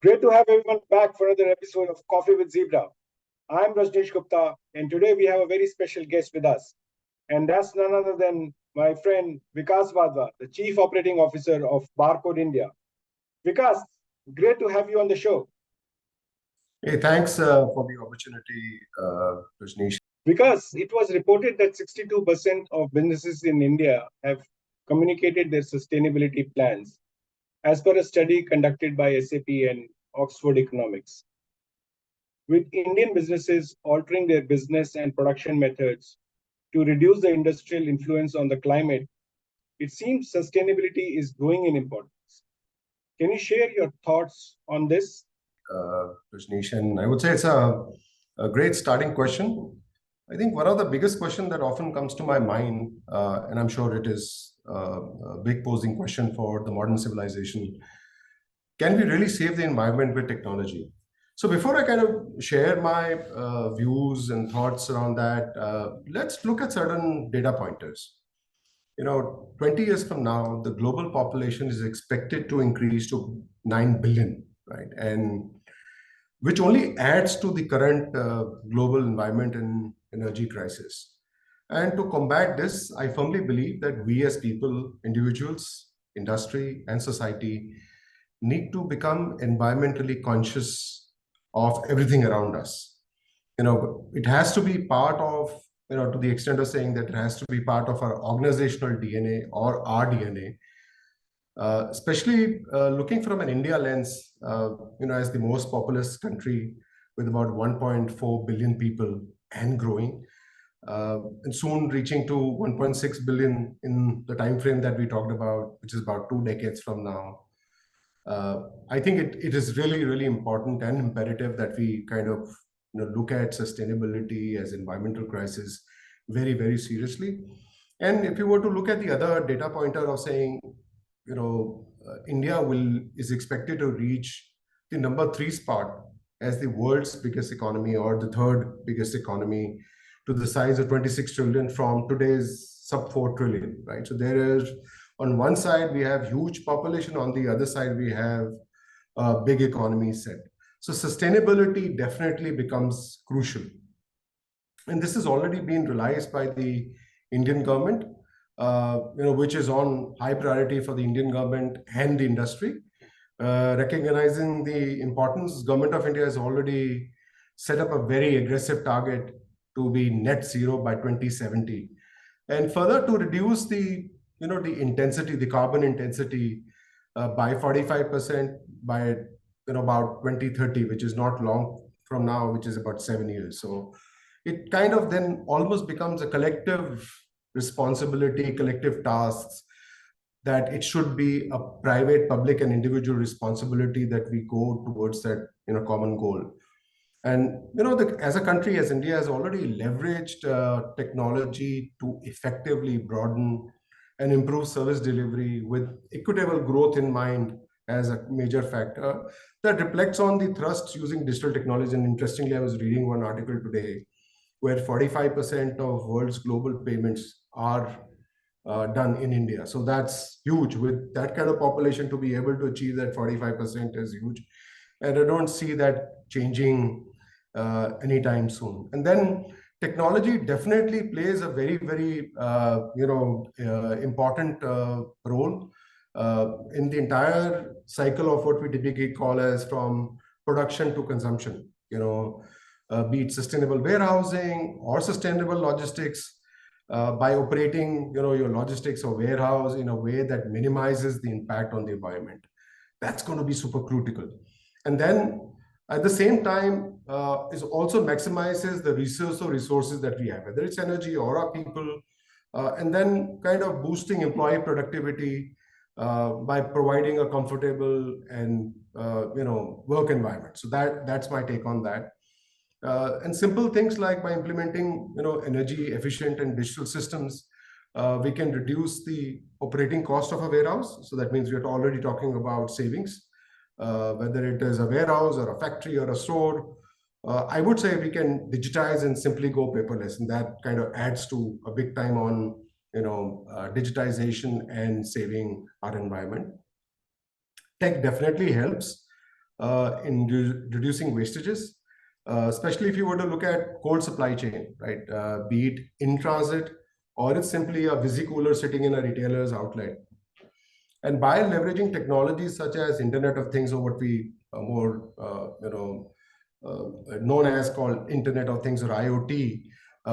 Great to have everyone back for another episode of Coffee with Zebra. I'm Rajneesh Gupta, and today we have a very special guest with us. And that's none other than my friend Vikas Vadva, the Chief Operating Officer of Barcode India. Vikas, great to have you on the show. Hey, thanks for the opportunity, Rajneesh. Vikas, it was reported that 62% of businesses in India have communicated their sustainability plans, as per a study conducted by SAP and Oxford Economics. With Indian businesses altering their business and production methods to reduce the industrial influence on the climate, it seems sustainability is growing in importance. Can you share your thoughts on this? Rajneesh, and I would say it's a great starting question. I think one of the biggest questions that often comes to my mind, and I'm sure it is a big posing question for the modern civilization, can we really save the environment with technology? So before I kind of share my views and thoughts around that, let's look at certain data pointers. 20 years from now, the global population is expected to increase to 9 billion, right? And which only adds to the current global environment and energy crisis. And to combat this, I firmly believe that we as people, individuals, industry, and society need to become environmentally conscious of everything around us. It has to be part of, to the extent of saying that it has to be part of our organizational DNA or our DNA, especially looking from an India lens, as the most populous country with about 1.4 billion people and growing, and soon reaching to 1.6 billion in the time frame that we talked about, which is about 2 decades from now. I think it is really, really important and imperative that we kind of look at sustainability as environmental crisis very, very seriously. And if you were to look at the other data pointer of saying, India is expected to reach the number 3 spot as the world's biggest economy or the third biggest economy to the size of 26 trillion from today's sub 4 trillion, right? So there is, on one side, we have huge population. On the other side, we have a big economy set. So sustainability definitely becomes crucial. And this has already been realized by the Indian government, which is on high priority for the Indian government and the industry. Recognizing the importance, Government of India has already set up a very aggressive target to be net zero by 2070. And further to reduce the intensity, the carbon intensity by 45% by about 2030, which is not long from now, which is about 7 years. So it kind of then almost becomes a collective responsibility, collective tasks, that it should be a private, public, and individual responsibility that we go towards that common goal. And as a country, as India has already leveraged technology to effectively broaden and improve service delivery with equitable growth in mind as a major factor, that reflects on the thrust using digital technology. And interestingly, I was reading one article today where 45% of world's global payments are done in India. So that's huge. With that kind of population, to be able to achieve that 45% is huge. And I don't see that changing anytime soon. And then technology definitely plays a very, very important role in the entire cycle of what we typically call as from production to consumption. Be it sustainable warehousing or sustainable logistics, by operating your logistics or warehouse in a way that minimizes the impact on the environment. That's going to be super critical. And then at the same time, it also maximizes the resources that we have, whether it's energy or our people, and then kind of boosting employee productivity by providing a comfortable and work environment. So that's my take on that. And simple things like by implementing energy efficient and digital systems, we can reduce the operating cost of a warehouse. So that means we're already talking about savings, whether it is a warehouse or a factory or a store. I would say we can digitize and simply go paperless, and that kind of adds to a big time on digitization and saving our environment. Tech definitely helps. in reducing wastages, especially if you were to look at cold supply chain, right? Be it in transit or it's simply a busy cooler sitting in a retailer's outlet. And by leveraging technologies such as Internet of Things, or what we more known as called Internet of Things or IoT,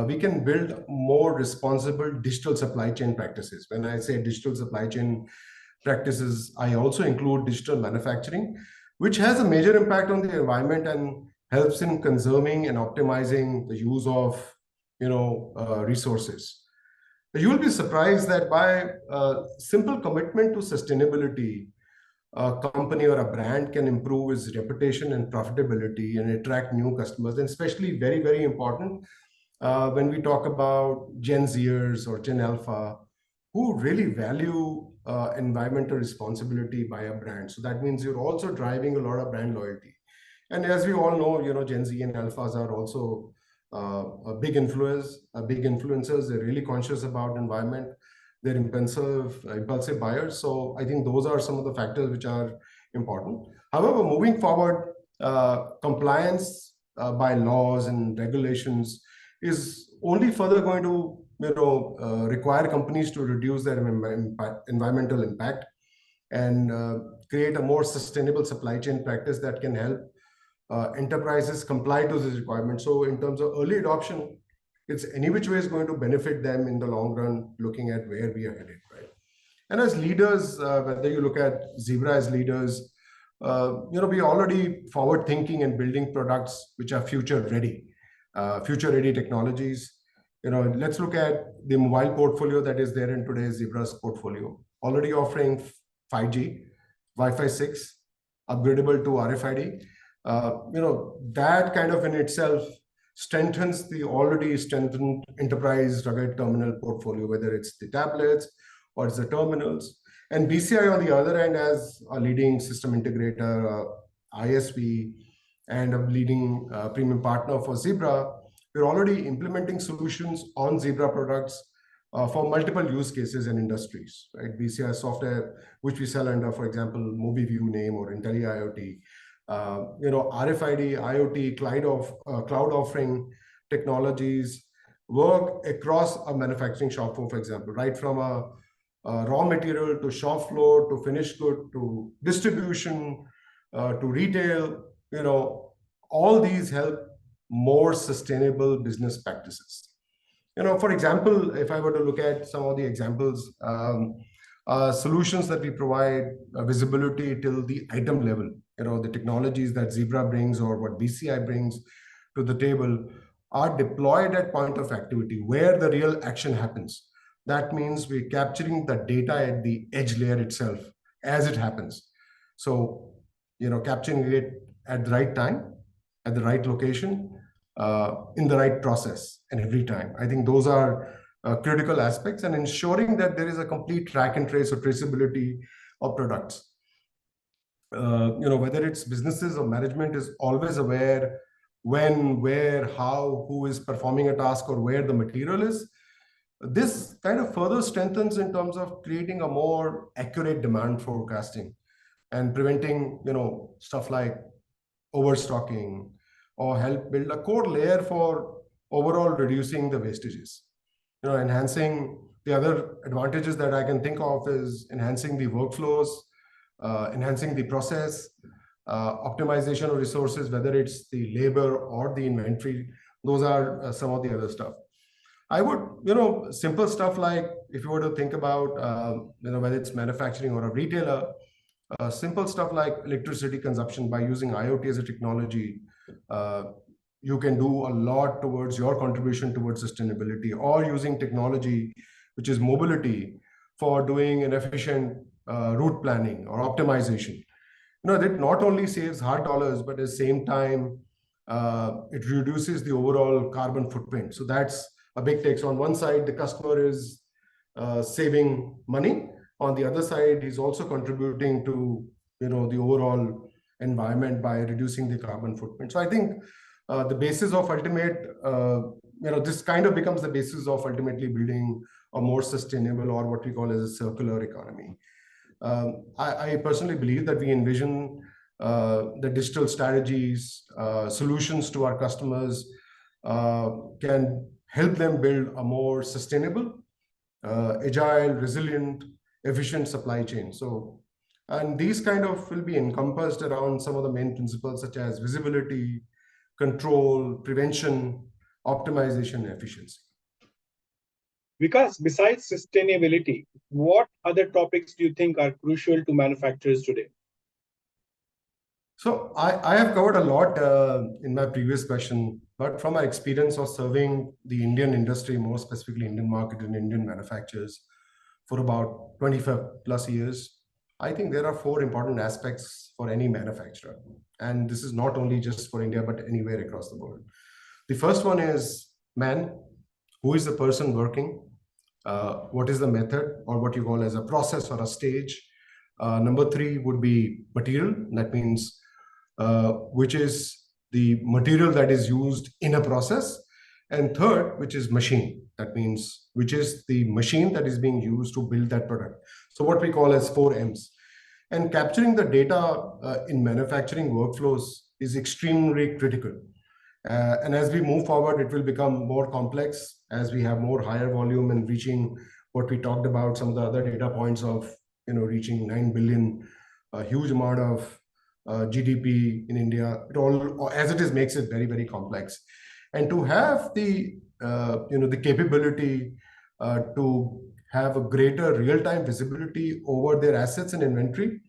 we can build more responsible digital supply chain practices. When I say digital supply chain practices, I also include digital manufacturing, which has a major impact on the environment and helps in conserving and optimizing the use of resources. You will be surprised that by simple commitment to sustainability, a company or a brand can improve its reputation and profitability and attract new customers. And especially very, very important when we talk about Gen Zers or Gen Alpha, who really value environmental responsibility by a brand. So that means you're also driving a lot of brand loyalty. And as we all know, Gen Z and Alphas are also a big influencers. They're really conscious about environment. They're impulsive buyers. So I think those are some of the factors which are important. However, moving forward, compliance by laws and regulations is only further going to require companies to reduce their environmental impact and create a more sustainable supply chain practice that can help enterprises comply to this requirement. So in terms of early adoption, it's any which way is going to benefit them in the long run, looking at where we are headed, right? And as leaders, whether you look at Zebra as leaders, we already forward thinking and building products which are future ready technologies. Let's look at the mobile portfolio that is there in today's Zebra's portfolio, already offering 5G, Wi-Fi 6, upgradable to RFID. That kind of in itself strengthens the already strengthened enterprise rugged terminal portfolio, whether it's the tablets or it's the terminals. And BCI on the other end, as a leading system integrator, ISV, and a leading premium partner for Zebra, we're already implementing solutions on Zebra products for multiple use cases and industries, right? BCI software, which we sell under, for example, MobiView name or IntelliIoT, RFID, IoT, cloud offering technologies work across a manufacturing shop floor, for example, right from a raw material to shop floor to finished good to distribution to retail. All these help more sustainable business practices. For example, if I were to look at some of the examples, solutions that we provide visibility till the item level, the technologies that Zebra brings or what BCI brings to the table are deployed at point of activity where the real action happens. That means we're capturing the data at the edge layer itself as it happens. So, capturing it at the right time, at the right location, in the right process and every time. I think those are critical aspects, and ensuring that there is a complete track and trace or traceability of products. Whether it's businesses or management is always aware when, where, how, who is performing a task or where the material is. This kind of further strengthens in terms of creating a more accurate demand forecasting and preventing, stuff like overstocking, or help build a core layer for overall reducing the wastages. Enhancing the other advantages that I can think of is enhancing the workflows, enhancing the process, optimization of resources, whether it's the labor or the inventory. Those are some of the other stuff. I would, simple stuff like if you were to think about, whether it's manufacturing or a retailer, simple stuff like electricity consumption by using IoT as a technology, you can do a lot towards your contribution towards sustainability, or using technology, which is mobility, for doing an efficient route planning or optimization. That not only saves hard dollars, but at the same time, it reduces the overall carbon footprint. So that's a big take. So on one side, the customer is saving money. On the other side, he's also contributing to the overall environment by reducing the carbon footprint. So I think the basis of ultimate, this kind of becomes the basis of ultimately building a more sustainable, or what we call as a circular economy. I personally believe that we envision the digital strategies, solutions to our customers can help them build a more sustainable, agile, resilient, efficient supply chain. So, and these kind of will be encompassed around some of the main principles such as visibility, control, prevention, optimization, and efficiency. Because besides sustainability, what other topics do you think are crucial to manufacturers today? So I have covered a lot in my previous question, but from my experience of serving the Indian industry, more specifically Indian market and Indian manufacturers for about 25 plus years, I think there are four important aspects for any manufacturer. And this is not only just for India, but anywhere across the world. The first one is man. Who is the person working? What is the method, or what you call as a process or a stage? Number three would be material. That means which is the material that is used in a process. And third, which is machine. That means which is the machine that is being used to build that product. So what we call as 4Ms. And capturing the data in manufacturing workflows is extremely critical. And as we move forward, it will become more complex as we have more higher volume and reaching what we talked about, some of the other data points of reaching 9 billion, a huge amount of GDP in India. It all, as it is, makes it very, very complex. And to have the the capability to have a greater real-time visibility over their assets and inventory,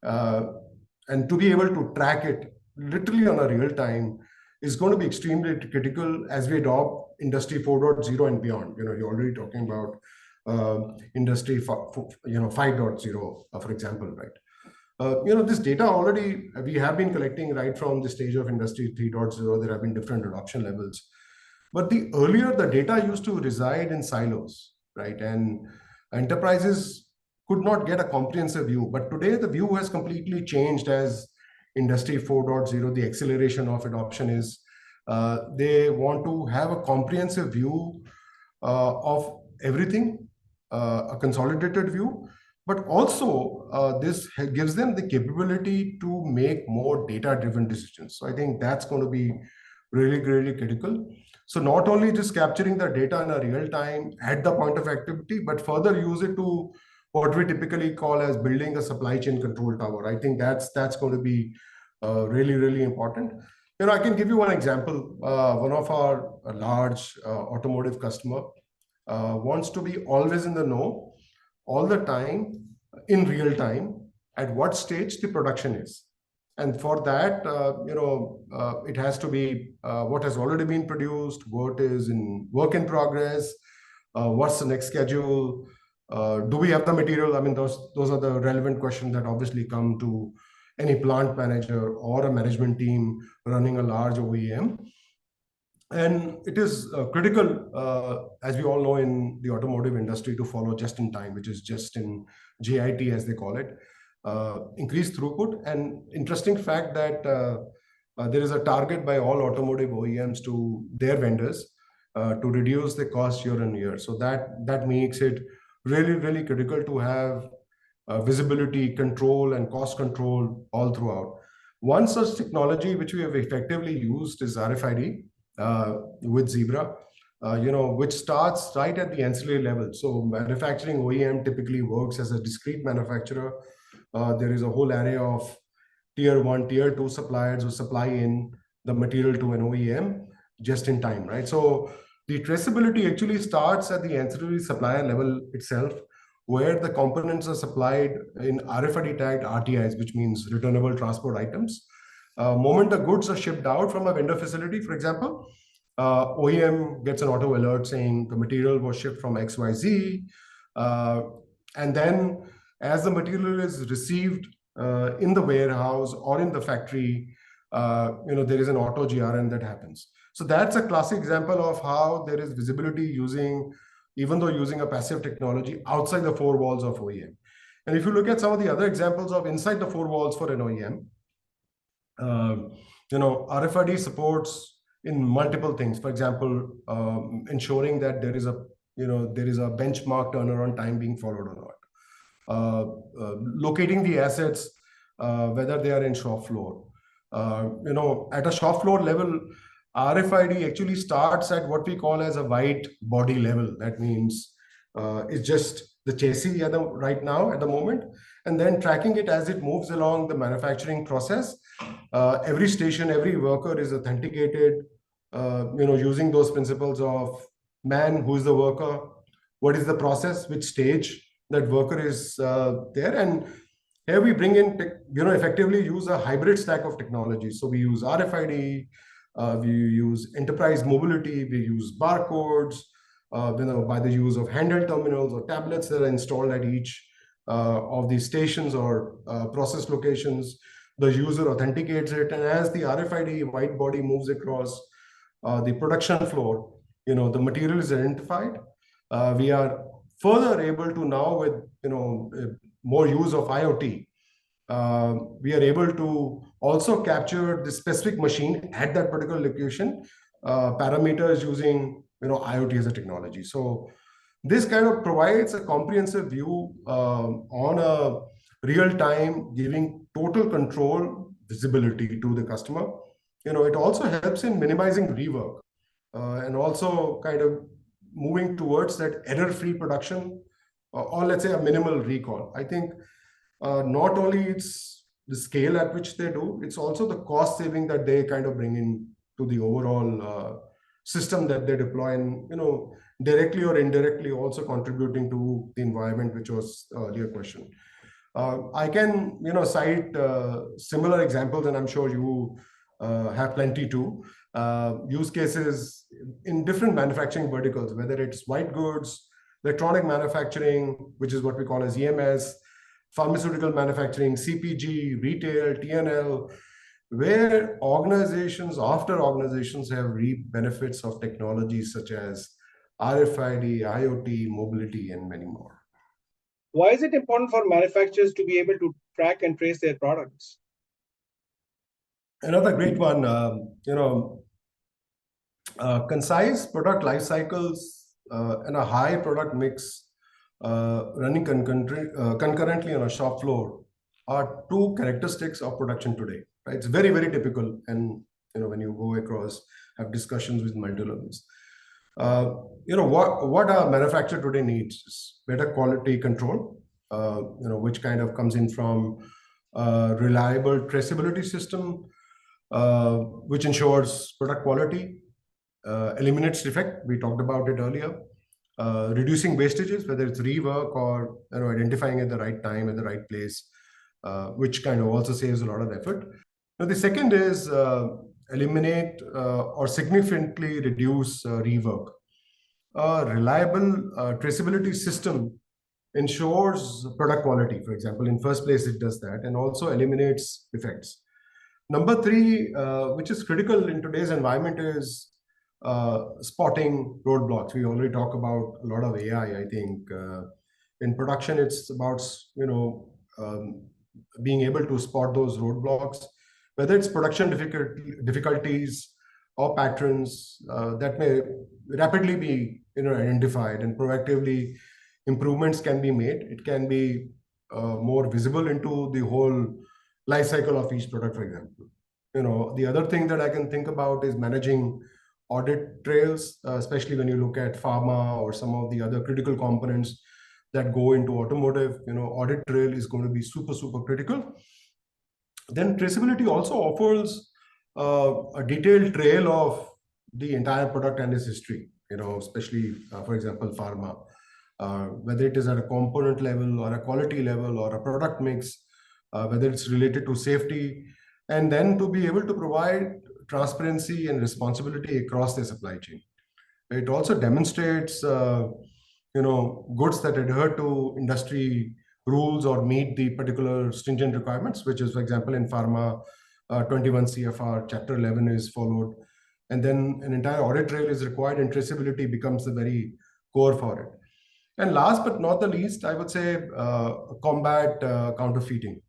and to be able to track it literally on a real time is going to be extremely critical as we adopt Industry 4.0 and beyond. You're already talking about Industry 5.0, for example, right? This data already we have been collecting right from the stage of Industry 3.0. There have been different adoption levels. But the earlier the data used to reside in silos, right? And enterprises could not get a comprehensive view. But today the view has completely changed as Industry 4.0, the acceleration of adoption is they want to have a comprehensive view of everything, a consolidated view, but also this gives them the capability to make more data-driven decisions. So I think that's going to be really, really critical. So not only just capturing the data in a real time at the point of activity, but further use it to what we typically call as building a supply chain control tower. I think that's going to be really, really important. I can give you one example. One of our large automotive customer wants to be always in the know, all the time, in real time, at what stage the production is. And for that, it has to be what has already been produced, what is in work in progress, what's the next schedule, do we have the material? I mean, those are the relevant questions that obviously come to any plant manager or a management team running a large OEM. And it is critical, as we all know, in the automotive industry to follow just in time, which is just in JIT, as they call it, increased throughput. And interesting fact that there is a target by all automotive OEMs to their vendors to reduce the cost year on year. So that makes it really, really critical to have visibility, control, and cost control all throughout. One such technology which we have effectively used is RFID with Zebra, which starts right at the ancillary level. So manufacturing OEM typically works as a discrete manufacturer. There is a whole area of tier 1, tier 2 suppliers who supply in the material to an OEM just in time, right? So the traceability actually starts at the ancillary supplier level itself, where the components are supplied in RFID tagged RTIs, which means returnable transport items. Moment the goods are shipped out from a vendor facility, for example, OEM gets an auto alert saying the material was shipped from XYZ. And then as the material is received in the warehouse or in the factory, there is an auto GRN that happens. So that's a classic example of how there is visibility even though using a passive technology outside the four walls of OEM. And if you look at some of the other examples of inside the four walls for an OEM, RFID supports in multiple things. For example, ensuring that there is a benchmark turnaround time being followed or not. Locating the assets whether they are in shop floor. At a shop floor level, RFID actually starts at what we call as a white body level. That means it's just the chassis right now at the moment, and then tracking it as it moves along the manufacturing process. Every station, every worker is authenticated, using those principles of man, who is the worker, what is the process, which stage that worker is there. And here we bring in, effectively use a hybrid stack of technology. So we use RFID, we use enterprise mobility, we use barcodes, by the use of handheld terminals or tablets that are installed at each of these stations or process locations. The user authenticates it, and as the RFID white body moves across the production floor, the material is identified. We are further able to now, with more use of IoT, we are able to also capture the specific machine at that particular location, parameters using IoT as a technology. So this kind of provides a comprehensive view on a real time, giving total control visibility to the customer. It also helps in minimizing rework and also kind of moving towards that error-free production, or let's say a minimal recall. I think not only it's the scale at which they do, it's also the cost saving that they kind of bring in to the overall system that they deploy, and directly or indirectly also contributing to the environment, which was earlier question. I can cite similar examples, and I'm sure you have plenty too. Use cases in different manufacturing verticals, whether it's white goods, electronic manufacturing, which is what we call as EMS, pharmaceutical manufacturing, CPG, retail, TNL, where organizations after organizations have reaped benefits of technologies such as RFID, IoT, mobility, and many more. Why is it important for manufacturers to be able to track and trace their products? Another great one, concise product life cycles and a high product mix running concurrently on a shop floor are two characteristics of production today. Right? It's very, very typical. And when you go across, have discussions with multi-levels. What a manufacturer today needs is better quality control, which kind of comes in from a reliable traceability system, which ensures product quality, eliminates defect. We talked about it earlier. Reducing wastages, whether it's rework or identifying at the right time, at the right place, which kind of also saves a lot of effort. Now, the second is eliminate or significantly reduce rework. A reliable traceability system ensures product quality. For example, in first place, it does that and also eliminates defects. Number three, which is critical in today's environment, is spotting roadblocks. We already talk about a lot of AI. I think in production, it's about being able to spot those roadblocks, whether it's production difficulties or patterns that may rapidly be identified, and proactively improvements can be made. It can be more visible into the whole life cycle of each product, for example. The other thing that I can think about is managing audit trails, especially when you look at pharma or some of the other critical components that go into automotive. Audit trail is going to be super, super critical. Then traceability also offers a detailed trail of the entire product and its history, especially, for example, pharma, whether it is at a component level or a quality level or a product mix, whether it's related to safety, and then to be able to provide transparency and responsibility across the supply chain. It also demonstrates, goods that adhere to industry rules or meet the particular stringent requirements, which is, for example, in pharma, 21 CFR Chapter 11 is followed. And then an entire audit trail is required, and traceability becomes the very core for it. And last but not the least, I would say combat counterfeiting.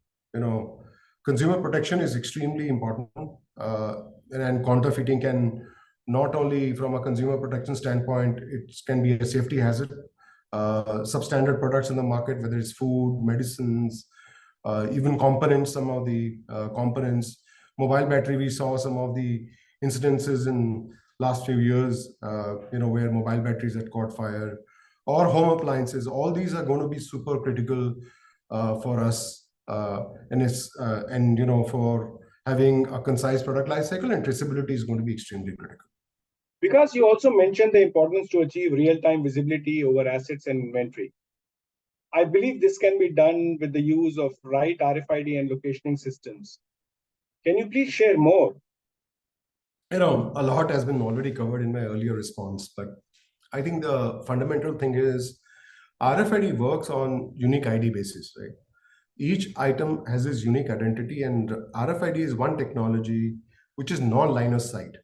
Consumer protection is extremely important. And counterfeiting can, not only from a consumer protection standpoint, it can be a safety hazard. Substandard products in the market, whether it's food, medicines, even components, some of the components. Mobile battery, we saw some of the incidences in last few years, where mobile batteries had caught fire, or home appliances. All these are going to be super critical for us, for having a concise product life cycle, and traceability is going to be extremely critical. Because you also mentioned the importance to achieve real-time visibility over assets and inventory. I believe this can be done with the use of right RFID and locationing systems. Can you please share more? A lot has been already covered in my earlier response, but I think the fundamental thing is RFID works on unique ID basis, right? Each item has its unique identity, and RFID is one technology which is non-line of sight.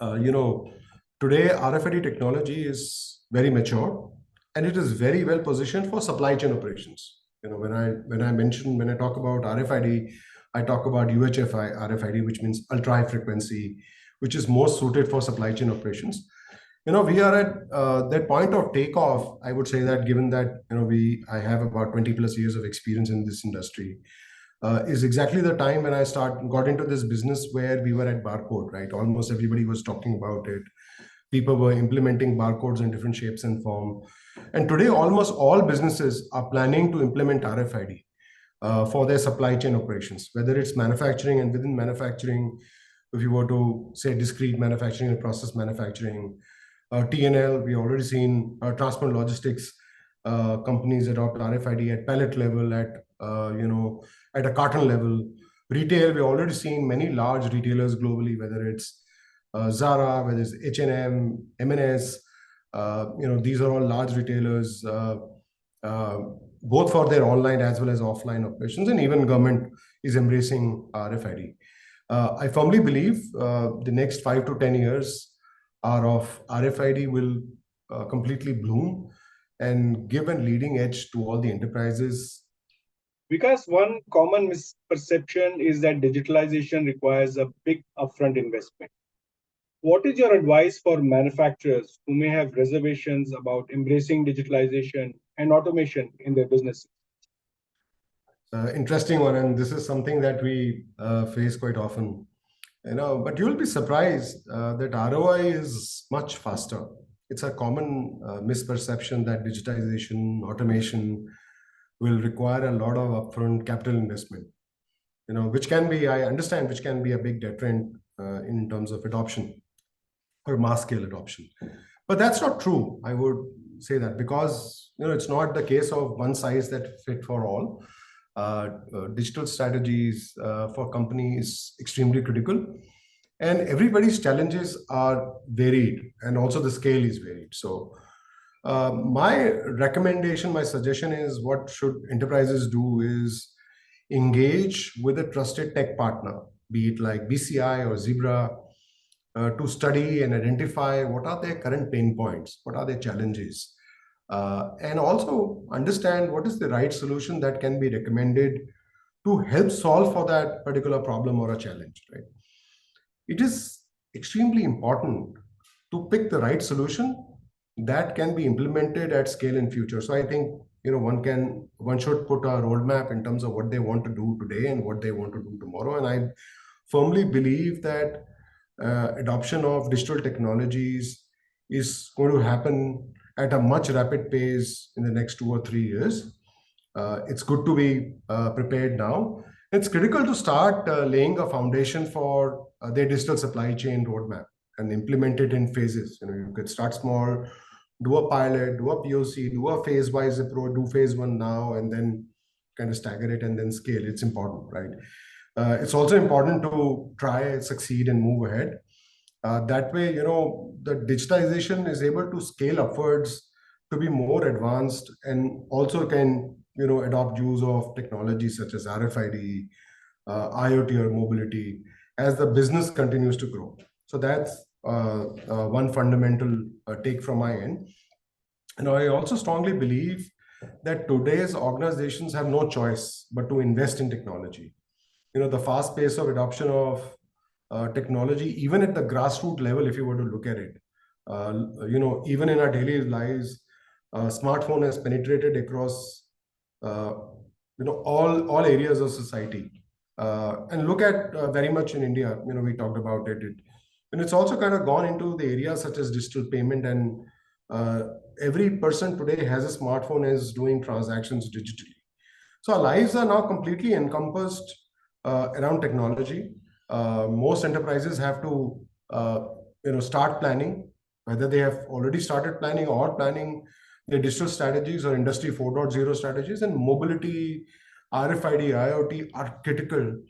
Today RFID technology is very mature, and it is very well positioned for supply chain operations. When I talk about RFID, I talk about UHF RFID, which means ultra high frequency, which is more suited for supply chain operations. We are at that point of takeoff. I would say that, given that I have about 20 plus years of experience in this industry, is exactly the time when I got into this business, where we were at barcode, right? Almost everybody was talking about it. People were implementing barcodes in different shapes and form. And today, almost all businesses are planning to implement RFID for their supply chain operations, whether it's manufacturing, and within manufacturing, if you were to say discrete manufacturing and process manufacturing, TNL, we already seen transport logistics companies adopt RFID at pallet level, at a carton level. Retail, we already seen many large retailers globally, whether it's Zara, whether it's H&M, M&S. These are all large retailers, both for their online as well as offline operations, and even government is embracing RFID. I firmly believe the next 5 to 10 years are of RFID will completely bloom and give a leading edge to all the enterprises. Because one common misperception is that digitalization requires a big upfront investment. What is your advice for manufacturers who may have reservations about embracing digitalization and automation in their businesses? Interesting one, and this is something that we face quite often. But you'll be surprised that ROI is much faster. It's a common misperception that digitization, automation will require a lot of upfront capital investment, which can be, I understand, which can be a big deterrent in terms of adoption or mass scale adoption. But that's not true. I would say that, because it's not the case of one size that fit for all. Digital strategies for companies is extremely critical, and everybody's challenges are varied, and also the scale is varied. So my recommendation, my suggestion is, what should enterprises do is engage with a trusted tech partner, be it like BCI or Zebra, to study and identify what are their current pain points, what are their challenges, and also understand what is the right solution that can be recommended to help solve for that particular problem or a challenge, right? It is extremely important to pick the right solution that can be implemented at scale in future. So I think one should put a roadmap in terms of what they want to do today and what they want to do tomorrow. And I firmly believe that adoption of digital technologies is going to happen at a much rapid pace in the next 2 or 3 years. It's good to be prepared now. It's critical to start laying a foundation for their digital supply chain roadmap and implement it in phases. You could start small, do a pilot, do a POC, do a phase-wise approach, do phase 1 now, and then kind of stagger it and then scale. It's important, right? It's also important to try, succeed, and move ahead. That way, the digitization is able to scale upwards to be more advanced, and also can, adopt use of technologies such as RFID, IoT, or mobility as the business continues to grow. So that's one fundamental take from my end. And I also strongly believe that today's organizations have no choice but to invest in technology. The fast pace of adoption of technology, even at the grassroots level, if you were to look at it, even in our daily lives, smartphone has penetrated across all areas of society. And look at very much in India, we talked about it. And it's also kind of gone into the areas such as digital payment, and every person today has a smartphone, is doing transactions digitally. So our lives are now completely encompassed around technology. Most enterprises have to start planning, whether they have already started planning or planning their digital strategies or industry 4.0 strategies. And mobility, RFID, IoT are critical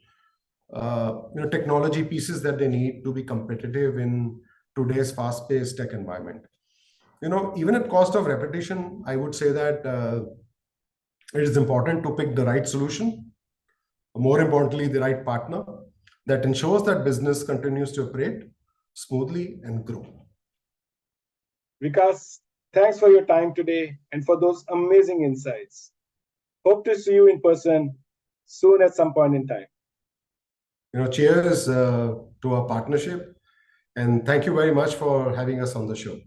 technology pieces that they need to be competitive in today's fast-paced tech environment. Even at cost of repetition, I would say that it is important to pick the right solution, more importantly, the right partner that ensures that business continues to operate smoothly and grow. Vikas, thanks for your time today and for those amazing insights. Hope to see you in person soon at some point in time. Cheers to our partnership, and thank you very much for having us on the show.